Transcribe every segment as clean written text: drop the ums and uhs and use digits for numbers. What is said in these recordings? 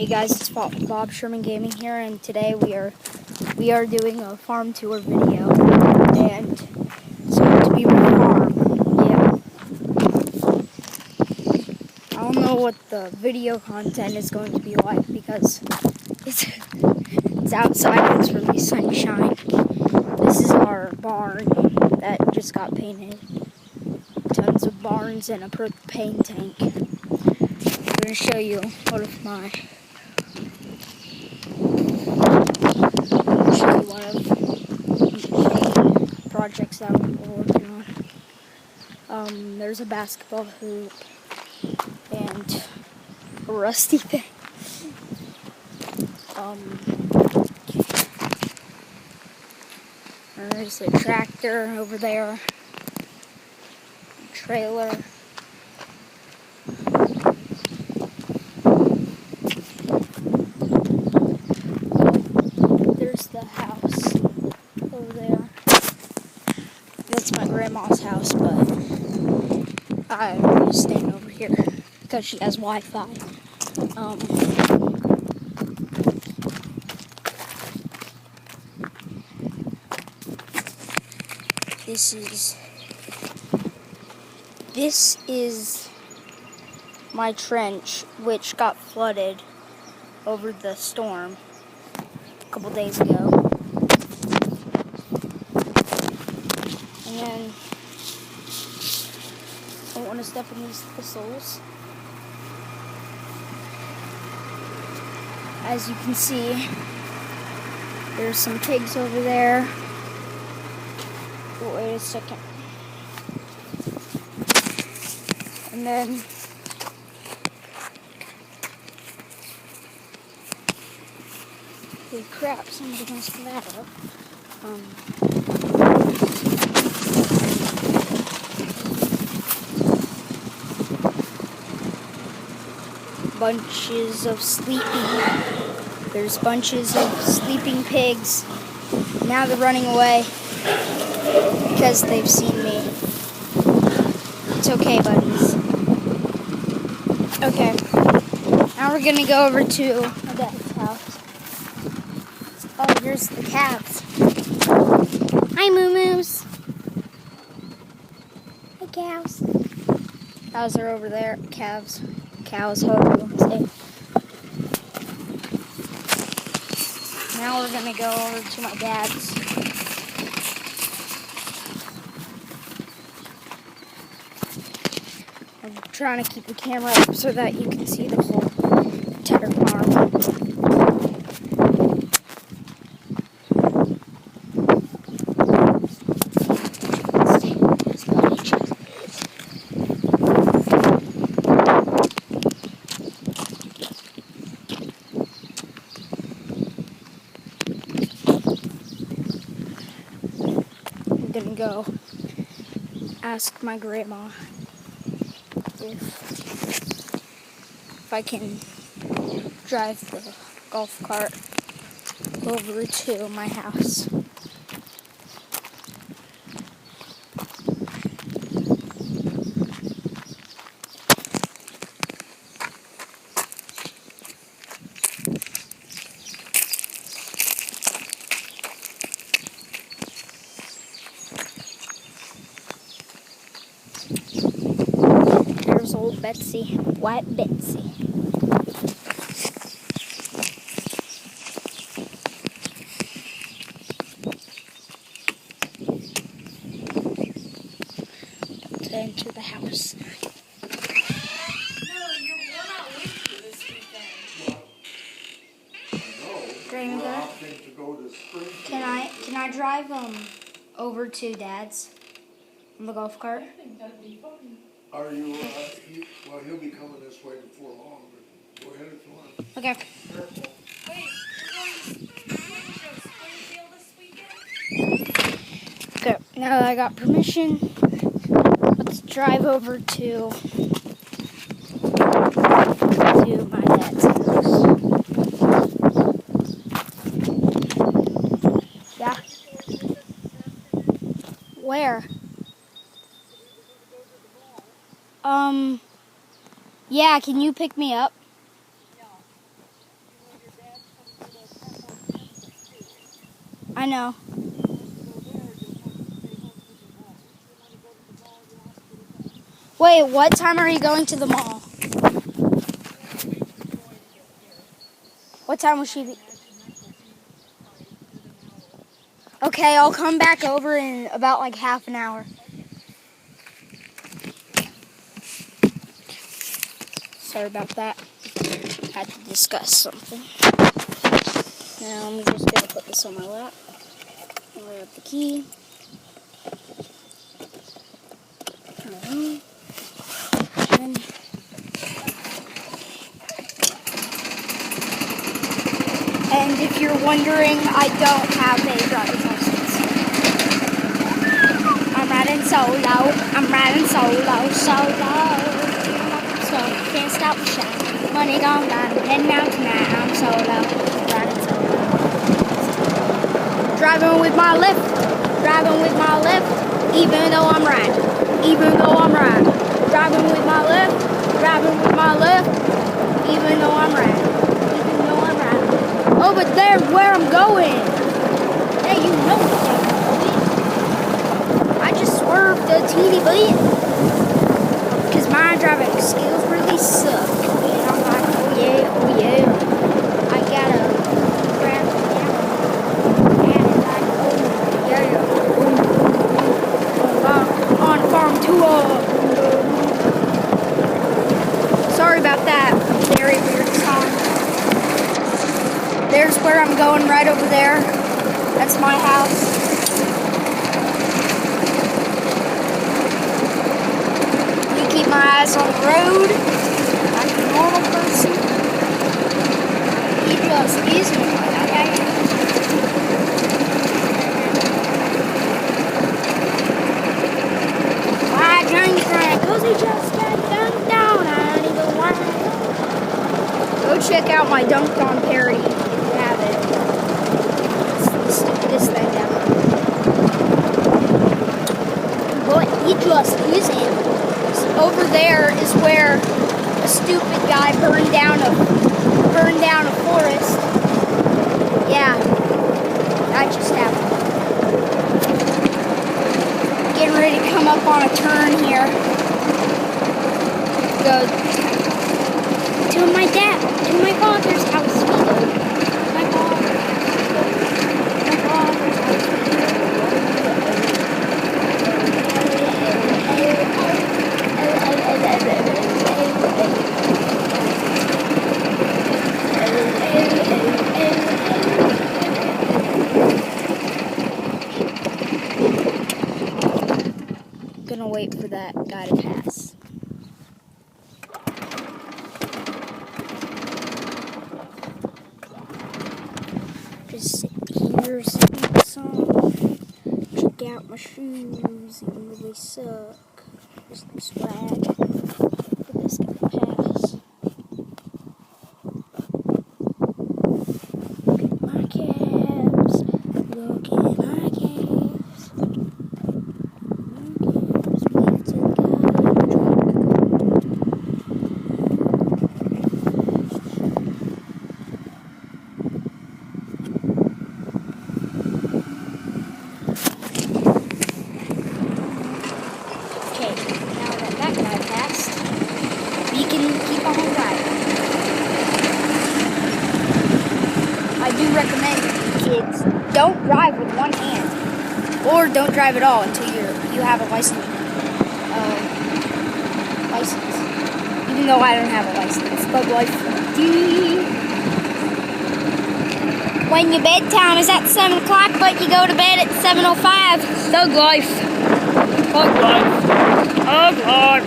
Hey guys, it's Bob Sherman Gaming here, and today we are doing a farm tour video, and it's going to be my farm. Yeah, I don't know what the video content is going to be like because it's outside. It's really sunshine. This is our barn that just got painted. Tons of barns and a propane tank. I'm going to show you one of my projects that we're working on. There's a basketball hoop and a rusty thing. There's a tractor over there, a trailer. There's the house over there. That's my grandma's house, but I'm just staying over here because she has Wi-Fi. This is my trench, which got flooded over the storm a couple days ago. And then I don't want to step in these thistles. As you can see, there's some pigs over there. Oh, wait a second. And then holy crap, somebody messed that up. There's bunches of sleeping pigs. Now they're running away because they've seen me. It's okay, buddies. Okay, now we're gonna go over to my dad's house. Oh, here's the calves. Hi, moo-moos. Hey, cows. Cows are over there. Cows, however you want to say. Now we're gonna go over to my dad's. I'm trying to keep the camera up so that you can see the whole entire farm. I'm gonna go ask my grandma if I can drive the golf cart over to my house. There's old Betsy, White Betsy. To enter the house. No, we're not waiting for this weekend. Grandma, can I drive over to Dad's on the golf cart? I think that'd be fun. Are you, he'll be coming this way before long, but go ahead if you want. Okay. Careful. Wait, we're going to show Springfield this weekend? Okay, now that I got permission, let's drive over to my dad's house. Yeah? Where? Yeah, can you pick me up? No. I know. Wait, what time are you going to the mall? What time will she be? Okay, I'll come back over in about like half an hour. Sorry about that. Had to discuss something. Now I'm just gonna put this on my lap. I'll grab the key. Turn it on. And if you're wondering, I don't have a driver's license. I'm riding solo. I'm riding solo. So can't stop the shine. Money gone down. Heading out tonight. I'm solo. Riding solo. Driving with my left. Driving with my left. Even though I'm right. Even though I'm right. Driving with my left. Driving with my left. Even though I'm right. Even though I'm right. Oh, but there's where I'm going. Hey, you know where I'm going. I just swerved a teeny bit. Because my driving skills really suck. And I'm like, oh yeah. I gotta grab the camera. And it's like, oh yeah. On farm tour. Sorry about that very weird song. There's where I'm going, right over there. That's my house. You keep my eyes on the road, like a normal person. He just isn't, okay? Why drink, cause he just got dunked down. I don't even want to. Go check out my Dunked On parody if you haven't. It's the stupidest thing ever. But he just isn't. Over there is where a stupid guy burned down a forest. Yeah, that just happened. Getting ready to come up on a turn here. Go to my dad, to my father's house. My father's house. Gonna wait for that guy to pass. Just sit here, sing a song. Check out my shoes, even though they suck. Just some swag. For this guy to pass. Look at my calves. Look at my calves. Recommend kids don't drive with one hand, or don't drive at all until you have a license. Even though I don't have a license, Thug Life. When your bedtime is at 7 o'clock, but you go to bed at 7:05. Thug Life. Thug Life. Thug Life.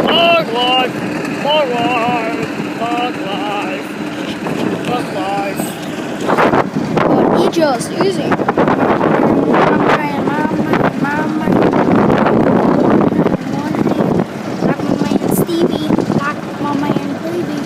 Thug Life. Thug Life. Thug Life. Thug Life. He just isn't. Like my man Stevie, like my man Baby.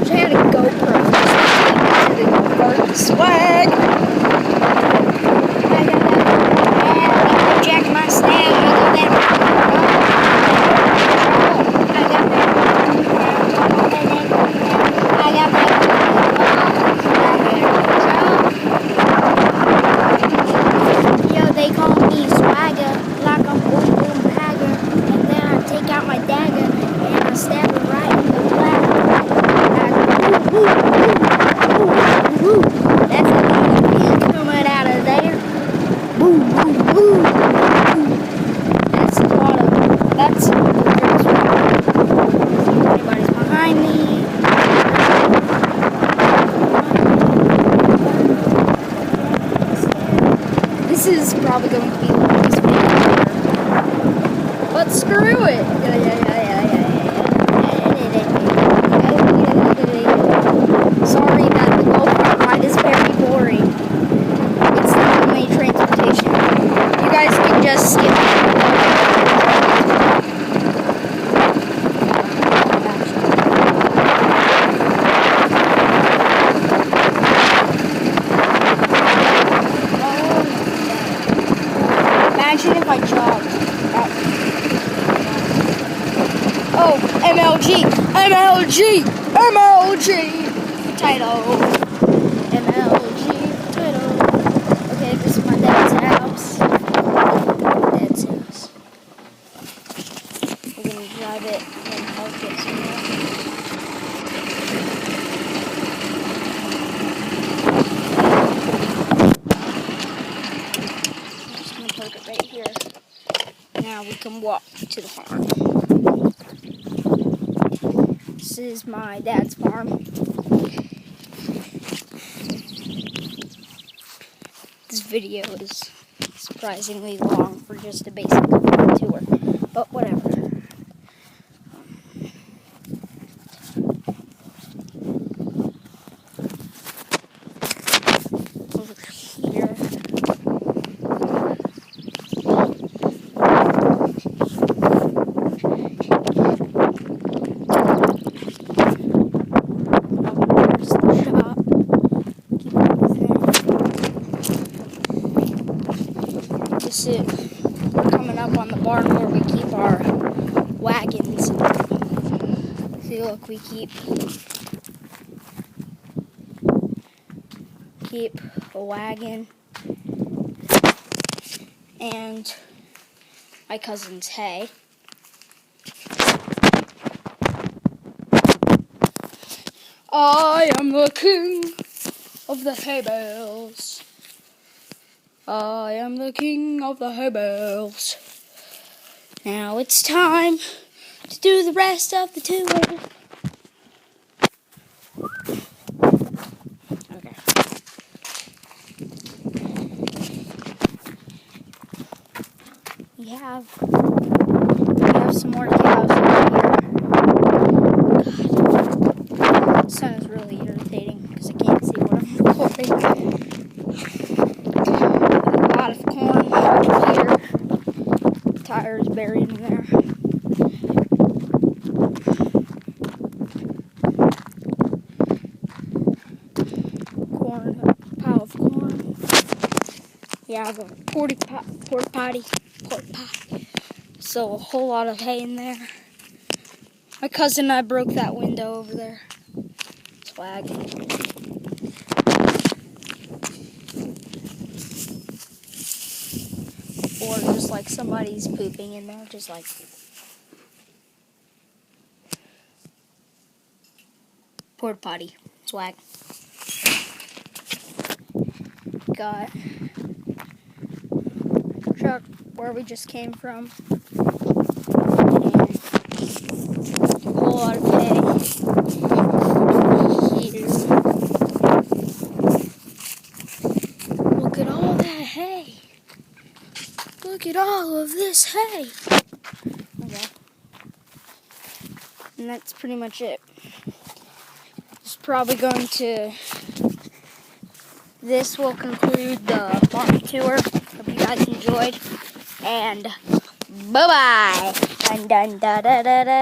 She had a GoPro. Swag. Jack my snap. is probably going to be the longest video ever. But screw it. Sorry that the GoPro ride is very boring. It's the only transportation. You guys can just skip it. Imagine if I jogged. Oh, MLG! Title. MLG title. Okay, this is my dad's house. We're gonna drive it and park it somewhere. I'm just gonna park it right here. Now we can walk to the farm. This is my dad's farm. This video is surprisingly long for just a basic tour, but whatever. Over here. There's the shop. Keep everything. We're coming up on the barn where we keep our wagons. See, look, we keep a wagon and my cousin's hay. I am the king of the hay bales. I am the king of the hay bales. Now it's time to do the rest of the tour. Okay. We have some more cows over here. God. The sun is really irritating because I can't see what I'm recording. A lot of corn over here. Tires buried in there. Corn, pile of corn. Yeah, the pork potty. So a whole lot of hay in there. My cousin and I broke that window over there. Swag. Or just like somebody's pooping in there, just like porta potty. Swag. Got truck where we just came from. And a whole lot of hay here. Look at all that hay. Look at all of this hay. Okay. And that's pretty much it. It's probably going to... This will conclude the farm tour. Hope you guys enjoyed. And bye-bye. Dun dun da da da da.